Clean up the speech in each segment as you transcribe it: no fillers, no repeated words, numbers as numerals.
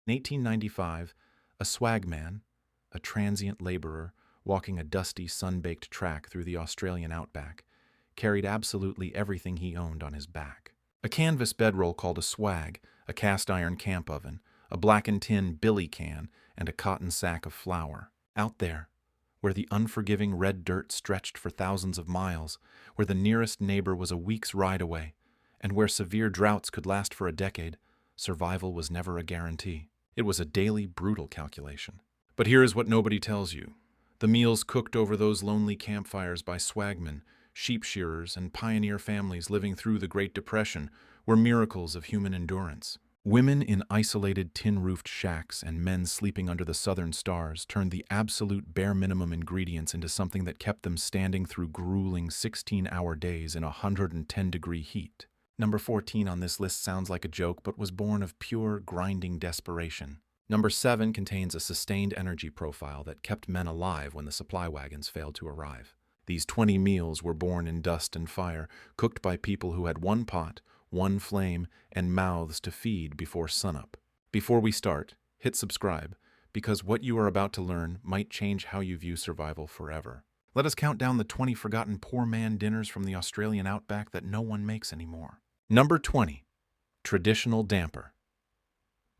In 1895, a swagman, a transient laborer walking a dusty, sun-baked track through the Australian Outback, carried absolutely everything he owned on his back. A canvas bedroll called a swag, a cast-iron camp oven, a blackened tin billy can, and a cotton sack of flour. Out there, where the unforgiving red dirt stretched for thousands of miles, where the nearest neighbor was a week's ride away, and where severe droughts could last for a decade, survival was never a guarantee. It was a daily, brutal calculation. But here is what nobody tells you. The meals cooked over those lonely campfires by swagmen, sheep shearers, and pioneer families living through the Great Depression were miracles of human endurance. Women in isolated tin-roofed shacks and men sleeping under the southern stars turned the absolute bare minimum ingredients into something that kept them standing through grueling 16-hour days in 110-degree heat. Number 14 on this list sounds like a joke, but was born of pure, grinding desperation. Number 7 contains a sustained energy profile that kept men alive when the supply wagons failed to arrive. These 20 meals were born in dust and fire, cooked by people who had one pot, one flame, and mouths to feed before sunup. Before we start, hit subscribe, because what you are about to learn might change how you view survival forever. Let us count down the 20 forgotten poor man dinners from the Australian Outback that no one makes anymore. Number 20. Traditional damper.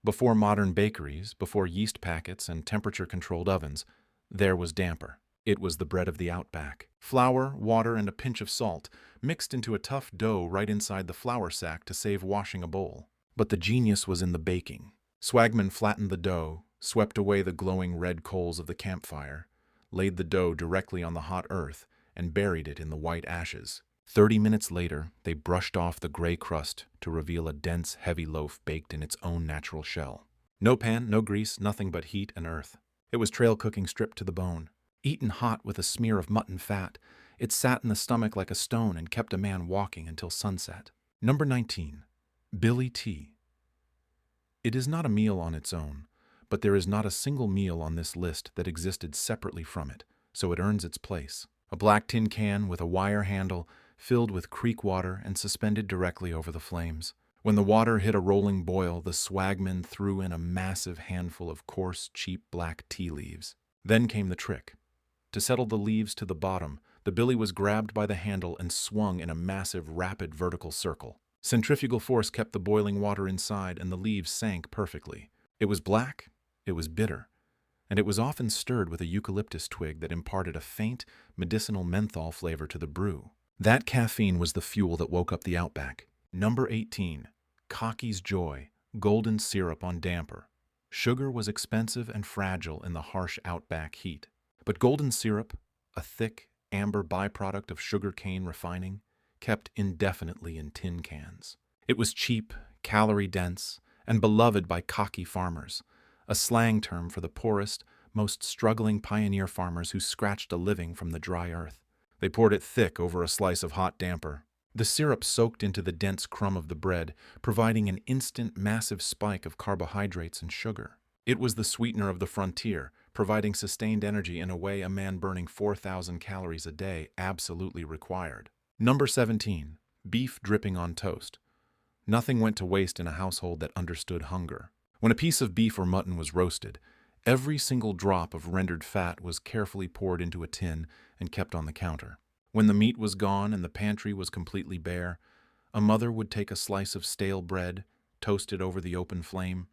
Before modern bakeries, before yeast packets and temperature-controlled ovens, there was damper. It was the bread of the Outback. Flour, water, and a pinch of salt, mixed into a tough dough right inside the flour sack to save washing a bowl. But the genius was in the baking. Swagmen flattened the dough, swept away the glowing red coals of the campfire, laid the dough directly on the hot earth, and buried it in the white ashes. 30 minutes later, they brushed off the gray crust to reveal a dense, heavy loaf baked in its own natural shell. No pan, no grease, nothing but heat and earth. It was trail cooking stripped to the bone. Eaten hot with a smear of mutton fat, it sat in the stomach like a stone and kept a man walking until sunset. Number 19. Billy Tea. It is not a meal on its own, but there is not a single meal on this list that existed separately from it, so it earns its place. A black tin can with a wire handle, filled with creek water and suspended directly over the flames. When the water hit a rolling boil, the swagmen threw in a massive handful of coarse, cheap black tea leaves. Then came the trick. To settle the leaves to the bottom, the billy was grabbed by the handle and swung in a massive, rapid vertical circle. Centrifugal force kept the boiling water inside, and the leaves sank perfectly. It was black, it was bitter, and it was often stirred with a eucalyptus twig that imparted a faint, medicinal menthol flavor to the brew. That caffeine was the fuel that woke up the Outback. Number 18. Cocky's Joy, golden syrup on damper. Sugar was expensive and fragile in the harsh Outback heat. But golden syrup, a thick, amber byproduct of sugarcane refining, kept indefinitely in tin cans. It was cheap, calorie-dense, and beloved by cocky farmers, a slang term for the poorest, most struggling pioneer farmers who scratched a living from the dry earth. They poured it thick over a slice of hot damper. The syrup soaked into the dense crumb of the bread, providing an instant, massive spike of carbohydrates and sugar. It was the sweetener of the frontier, providing sustained energy in a way a man burning 4,000 calories a day absolutely required. Number 17. Beef dripping on toast. Nothing went to waste in a household that understood hunger. When a piece of beef or mutton was roasted, every single drop of rendered fat was carefully poured into a tin and kept on the counter. When the meat was gone and the pantry was completely bare, a mother would take a slice of stale bread, toast it over the open flame,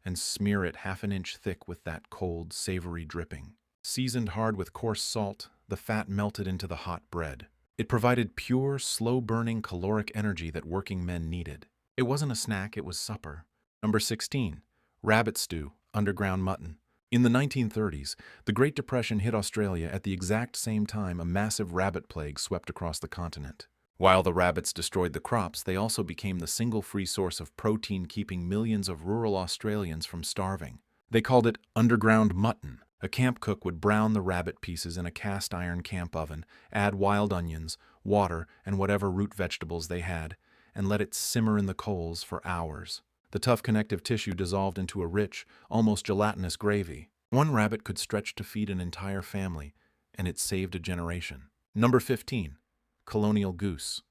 and smear it half an inch thick with that cold, savory dripping. Seasoned hard with coarse salt, the fat melted into the hot bread. It provided pure, slow-burning caloric energy that working men needed. It wasn't a snack, it was supper. Number 16. Rabbit stew, underground mutton. In the 1930s, the Great Depression hit Australia at the exact same time a massive rabbit plague swept across the continent. While the rabbits destroyed the crops, they also became the single free source of protein, keeping millions of rural Australians from starving. They called it underground mutton. A camp cook would brown the rabbit pieces in a cast-iron camp oven, add wild onions, water, and whatever root vegetables they had, and let it simmer in the coals for hours. The tough connective tissue dissolved into a rich, almost gelatinous gravy. One rabbit could stretch to feed an entire family, and it saved a generation. Number 15. Colonial goose.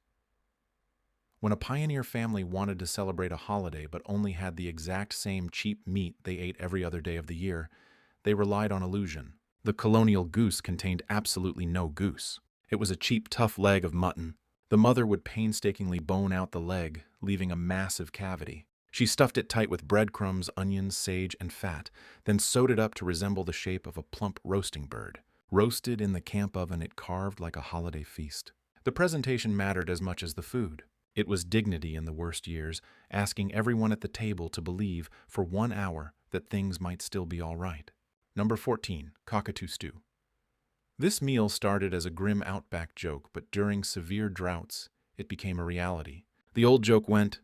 When a pioneer family wanted to celebrate a holiday but only had the exact same cheap meat they ate every other day of the year, they relied on illusion. The colonial goose contained absolutely no goose. It was a cheap, tough leg of mutton. The mother would painstakingly bone out the leg, leaving a massive cavity. She stuffed it tight with breadcrumbs, onions, sage, and fat, then sewed it up to resemble the shape of a plump roasting bird. Roasted in the camp oven, it carved like a holiday feast. The presentation mattered as much as the food. It was dignity in the worst years, asking everyone at the table to believe for 1 hour that things might still be all right. Number 14, cockatoo stew. This meal started as a grim Outback joke, but during severe droughts, it became a reality. The old joke went,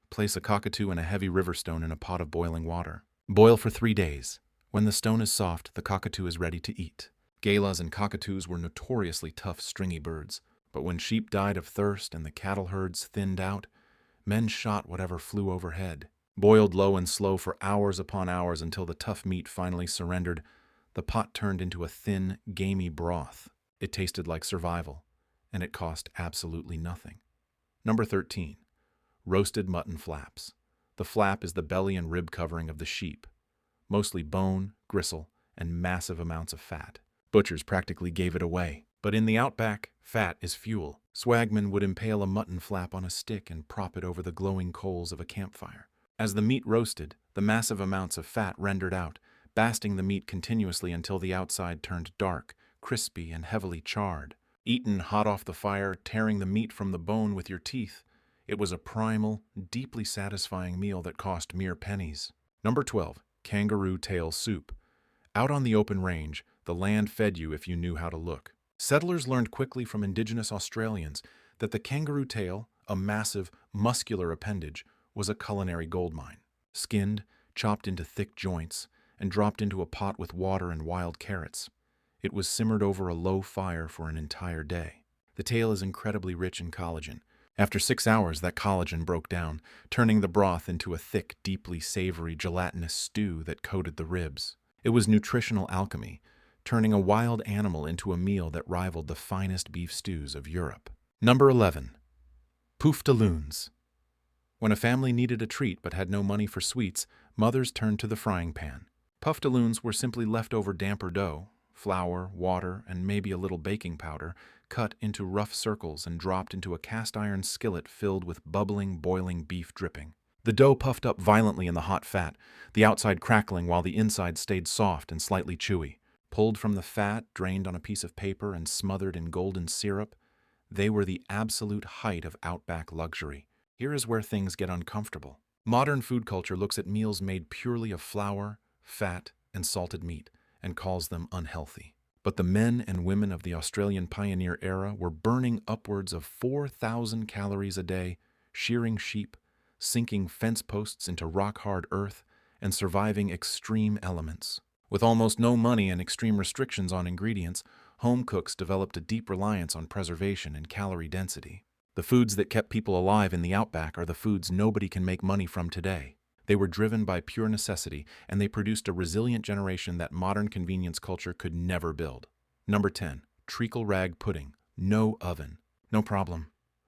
place a cockatoo and a heavy river stone in a pot of boiling water. Boil for 3 days. When the stone is soft, the cockatoo is ready to eat. Galas and cockatoos were notoriously tough, stringy birds, but when sheep died of thirst and the cattle herds thinned out, men shot whatever flew overhead. Boiled low and slow for hours upon hours until the tough meat finally surrendered, the pot turned into a thin, gamey broth. It tasted like survival, and it cost absolutely nothing. Number 13. Roasted mutton flaps. The flap is the belly and rib covering of the sheep. Mostly bone, gristle, and massive amounts of fat. Butchers practically gave it away. But in the Outback, fat is fuel. Swagmen would impale a mutton flap on a stick and prop it over the glowing coals of a campfire. As the meat roasted, the massive amounts of fat rendered out, basting the meat continuously until the outside turned dark, crispy, and heavily charred. Eaten hot off the fire, tearing the meat from the bone with your teeth, it was a primal, deeply satisfying meal that cost mere pennies. Number 12. Kangaroo tail soup. Out on the open range, the land fed you if you knew how to look. Settlers learned quickly from indigenous Australians that the kangaroo tail, a massive, muscular appendage, was a culinary goldmine. Skinned, chopped into thick joints, and dropped into a pot with water and wild carrots. It was simmered over a low fire for an entire day. The tail is incredibly rich in collagen. After 6 hours, that collagen broke down, turning the broth into a thick, deeply savory, gelatinous stew that coated the ribs. It was nutritional alchemy, turning a wild animal into a meal that rivaled the finest beef stews of Europe. Number 11. Poofdaloons. When a family needed a treat but had no money for sweets, mothers turned to the frying pan. Puffdaloons were simply leftover damper dough, flour, water, and maybe a little baking powder, cut into rough circles and dropped into a cast-iron skillet filled with bubbling, boiling beef dripping. The dough puffed up violently in the hot fat, the outside crackling while the inside stayed soft and slightly chewy. Pulled from the fat, drained on a piece of paper, and smothered in golden syrup, they were the absolute height of Outback luxury. Here is where things get uncomfortable. Modern food culture looks at meals made purely of flour, fat, and salted meat, and calls them unhealthy. But the men and women of the Australian pioneer era were burning upwards of 4,000 calories a day, shearing sheep, sinking fence posts into rock-hard earth, and surviving extreme elements. With almost no money and extreme restrictions on ingredients, home cooks developed a deep reliance on preservation and calorie density. The foods that kept people alive in the Outback are the foods nobody can make money from today. They were driven by pure necessity, and they produced a resilient generation that modern convenience culture could never build. Number 10. Treacle rag pudding. No oven. No problem.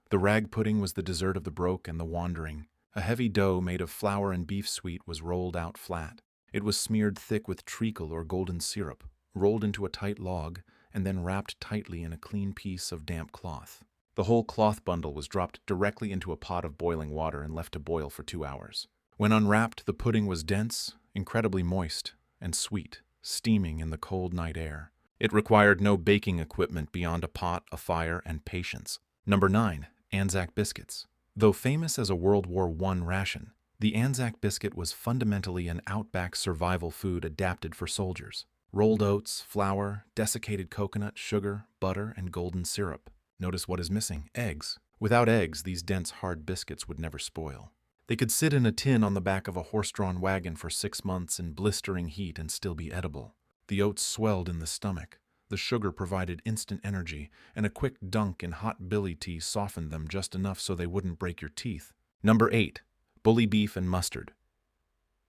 The rag pudding was the dessert of the broke and the wandering. A heavy dough made of flour and beef sweet was rolled out flat. It was smeared thick with treacle or golden syrup, rolled into a tight log, and then wrapped tightly in a clean piece of damp cloth. The whole cloth bundle was dropped directly into a pot of boiling water and left to boil for 2 hours. When unwrapped, the pudding was dense, incredibly moist, and sweet, steaming in the cold night air. It required no baking equipment beyond a pot, a fire, and patience. Number 9. Anzac biscuits. Though famous as a World War I ration, the Anzac biscuit was fundamentally an Outback survival food adapted for soldiers. Rolled oats, flour, desiccated coconut, sugar, butter, and golden syrup. Notice what is missing: eggs. Without eggs, these dense, hard biscuits would never spoil. They could sit in a tin on the back of a horse-drawn wagon for 6 months in blistering heat and still be edible. The oats swelled in the stomach. The sugar provided instant energy, and a quick dunk in hot billy tea softened them just enough so they wouldn't break your teeth. Number 8. Bully beef and mustard.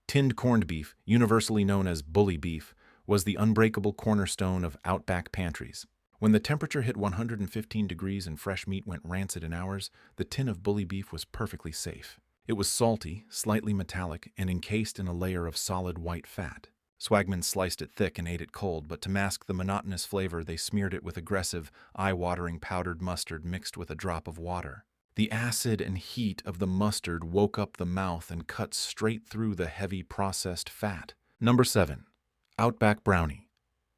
Tinned corned beef, universally known as bully beef, was the unbreakable cornerstone of Outback pantries. When the temperature hit 115 degrees and fresh meat went rancid in hours, the tin of bully beef was perfectly safe. It was salty, slightly metallic, and encased in a layer of solid white fat. Swagmen sliced it thick and ate it cold, but to mask the monotonous flavor, they smeared it with aggressive, eye-watering powdered mustard mixed with a drop of water. The acid and heat of the mustard woke up the mouth and cut straight through the heavy processed fat. Number 7. Outback Brownie.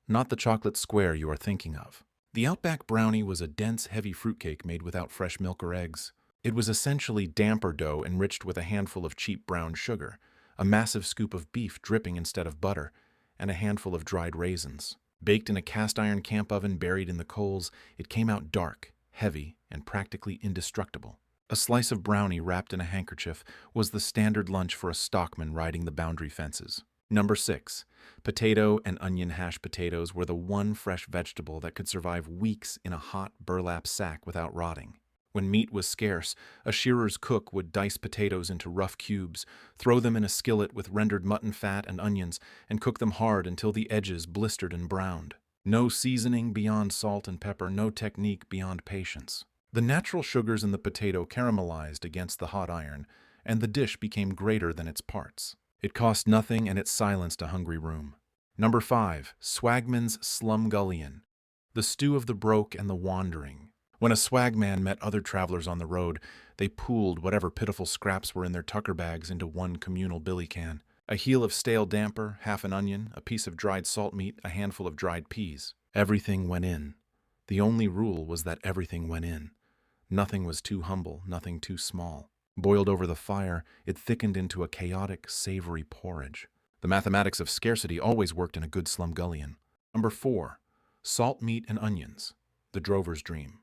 Not the chocolate square you are thinking of. The Outback Brownie was a dense, heavy fruitcake made without fresh milk or eggs. It was essentially damper dough enriched with a handful of cheap brown sugar, a massive scoop of beef dripping instead of butter, and a handful of dried raisins. Baked in a cast-iron camp oven buried in the coals, it came out dark, heavy, and practically indestructible. A slice of brownie wrapped in a handkerchief was the standard lunch for a stockman riding the boundary fences. Number 6. Potato and onion hash potatoes were the one fresh vegetable that could survive weeks in a hot burlap sack without rotting. When meat was scarce, a shearer's cook would dice potatoes into rough cubes, throw them in a skillet with rendered mutton fat and onions, and cook them hard until the edges blistered and browned. No seasoning beyond salt and pepper, no technique beyond patience. The natural sugars in the potato caramelized against the hot iron, and the dish became greater than its parts. It cost nothing, and it silenced a hungry room. Number 5. Swagman's Slumgullion. The stew of the broke and the wandering. When a swagman met other travelers on the road, they pooled whatever pitiful scraps were in their tucker bags into one communal billy can. A heel of stale damper, half an onion, a piece of dried salt meat, a handful of dried peas. Everything went in. The only rule was that everything went in. Nothing was too humble, nothing too small. Boiled over the fire, it thickened into a chaotic, savory porridge. The mathematics of scarcity always worked in a good slumgullion. Number 4. Salt meat and onions. The drover's dream.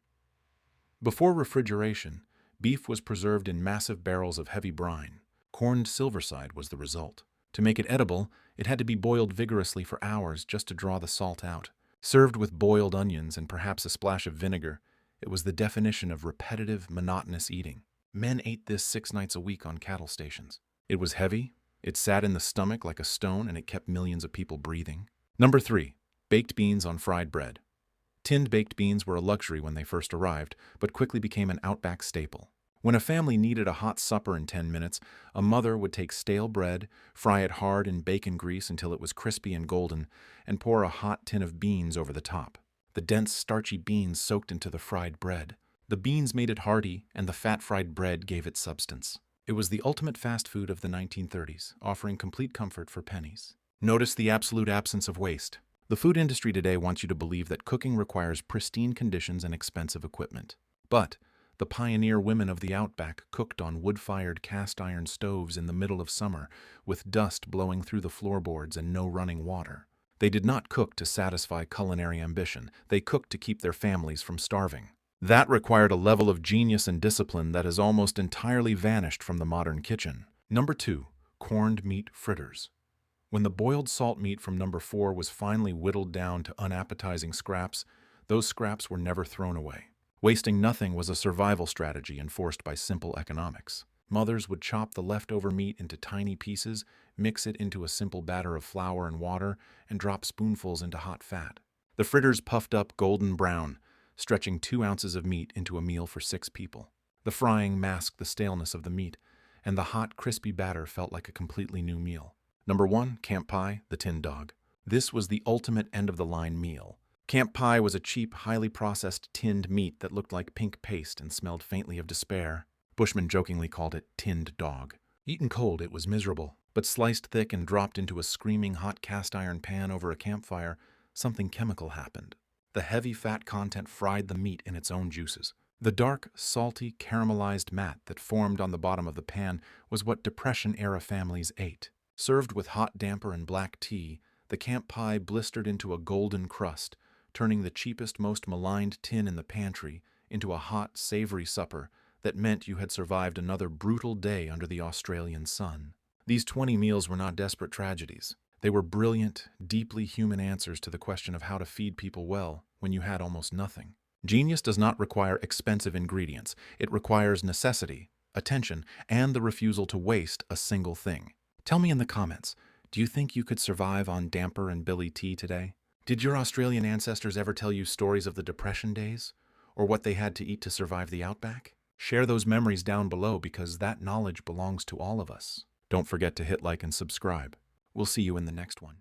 Before refrigeration, beef was preserved in massive barrels of heavy brine. Corned silverside was the result. To make it edible, it had to be boiled vigorously for hours just to draw the salt out. Served with boiled onions and perhaps a splash of vinegar, it was the definition of repetitive, monotonous eating. Men ate this 6 nights a week on cattle stations. It was heavy, it sat in the stomach like a stone, and it kept millions of people breathing. Number 3. Baked beans on fried bread. Tinned baked beans were a luxury when they first arrived, but quickly became an Outback staple. When a family needed a hot supper in 10 minutes, a mother would take stale bread, fry it hard in bacon grease until it was crispy and golden, and pour a hot tin of beans over the top. The dense, starchy beans soaked into the fried bread. The beans made it hearty, and the fat-fried bread gave it substance. It was the ultimate fast food of the 1930s, offering complete comfort for pennies. Notice the absolute absence of waste. The food industry today wants you to believe that cooking requires pristine conditions and expensive equipment. But the pioneer women of the Outback cooked on wood-fired cast-iron stoves in the middle of summer, with dust blowing through the floorboards and no running water. They did not cook to satisfy culinary ambition. They cooked to keep their families from starving. That required a level of genius and discipline that has almost entirely vanished from the modern kitchen. Number 2. Corned meat fritters. When the boiled salt meat from number 4 was finally whittled down to unappetizing scraps, those scraps were never thrown away. Wasting nothing was a survival strategy enforced by simple economics. Mothers would chop the leftover meat into tiny pieces, mix it into a simple batter of flour and water, and drop spoonfuls into hot fat. The fritters puffed up golden brown, stretching 2 ounces of meat into a meal for 6 people. The frying masked the staleness of the meat, and the hot, crispy batter felt like a completely new meal. Number 1, camp pie, the tin dog. This was the ultimate end-of-the-line meal. Camp pie was a cheap, highly processed tinned meat that looked like pink paste and smelled faintly of despair. Bushmen jokingly called it tinned dog. Eaten cold, it was miserable, but sliced thick and dropped into a screaming hot cast-iron pan over a campfire, something chemical happened. The heavy fat content fried the meat in its own juices. The dark, salty, caramelized mat that formed on the bottom of the pan was what Depression-era families ate. Served with hot damper and black tea, the camp pie blistered into a golden crust, turning the cheapest, most maligned tin in the pantry into a hot, savory supper that meant you had survived another brutal day under the Australian sun. These 20 meals were not desperate tragedies. They were brilliant, deeply human answers to the question of how to feed people well when you had almost nothing. Genius does not require expensive ingredients. It requires necessity, attention, and the refusal to waste a single thing. Tell me in the comments, do you think you could survive on damper and billy tea today? Did your Australian ancestors ever tell you stories of the Depression days? Or what they had to eat to survive the outback? Share those memories down below because that knowledge belongs to all of us. Don't forget to hit like and subscribe. We'll see you in the next one.